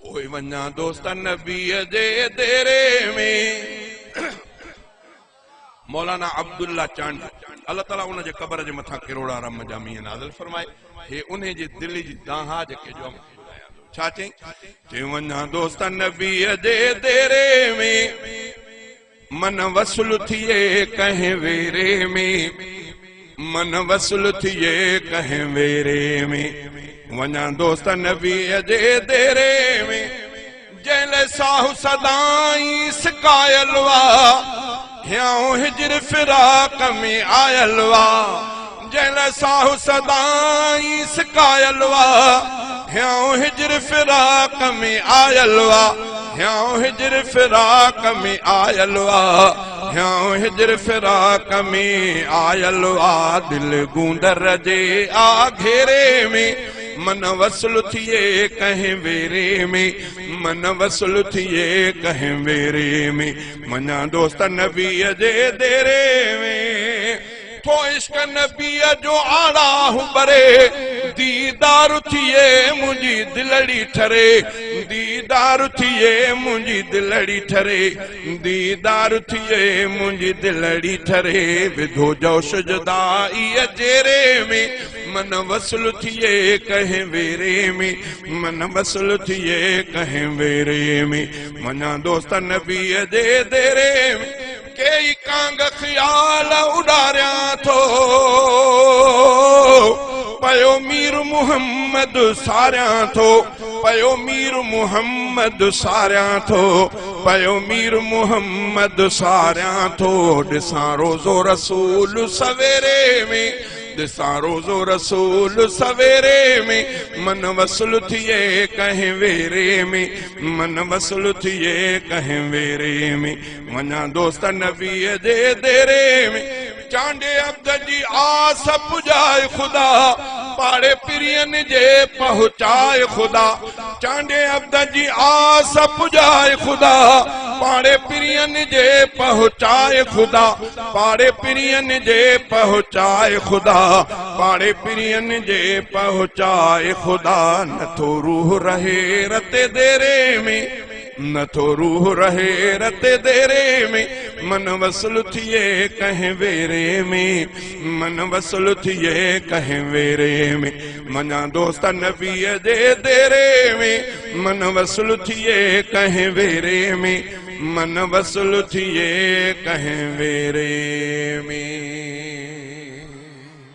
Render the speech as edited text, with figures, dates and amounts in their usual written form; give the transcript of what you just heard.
ओए वन्ना दोस्त नबी जे देरे में मौलाना अब्दुल्ला चांड अल्लाह ताला उन जे कब्र जे मथा करोड़ा रम जामी नाज़िल फरमाए हे उन्हें जे दिल जी दाहा जेके जो छा चई वन्ना दोस्त नबी जे देरे में मन वसूल थिए कहीं वेरे में मन वसूल थिए कहीं वेरे में वन्ना दोस्त नबी जे देरे में जैल साहु सदाई सिकायलवा ह्याओ हिजर फिराक में आयलवा जैल साहु सदाई सिकायलवा ह्याओ हिजर फिराक में आयलवा ह्याओ हिजर फिराक में आयलवा ह्याओ हिजर फिराक में आयलवा दिल गूंदर जे आ घेरे में मन वसूल थिए कहीं वेरे में मन वसूल थिए कहीं वेरे में मना दोस्त नबी जे देरे में थो इश्क नबी जो आड़ा बरे दीदार थिए मुझी दिलड़ी ठरे दीदार थिए मुझी दिलड़ी ठरे दीदार थिए मुझी दिलड़ी ठरे विधो जो सुजदाई जेरे में मन वसूल थिए कहीं वेरे में मन वसूल थिए कहीं वेरे में मना दोस्त नबी जे देरे में कई कांग ख्याल उड़ारिया थो पयो मीर मुहम्मद सारिया थो पयो मीर मुहम्मद सारिया थो पयो मीर मुहम्मद सारिया थो ॾिसां रोज़ो रसूल सवेरे में ॾिसां रोज़ो रसूल सवेरे में मन वसूल थिए कहीं वेरे में मन वसूल थिए कहीं वेरे में वञा दोस्त नबी जे देरे में चांडे अब्द जी आस पुजाए खुदा पाड़े पिरियन जे पहुँचाए खुदा चांडे अब्द जी आस पुजाए खुदा पाड़े पिरियन जे पहुँचाए खुदा पाड़े पिरियन जे पहुँचाए खुदा पाड़े पिरियन जे पहुँचाए खुदा न तो रूह रहे रते देरे में न तो रूह रहे रते देरे में मन वसूल थिए कहीं वेरे में मन वसूल थिए कहीं वेरे में मना दोस्त नबी जे देरे में मन वसूल थिए कहीं वेरे में मन वसूल थिए कहीं वेरे में।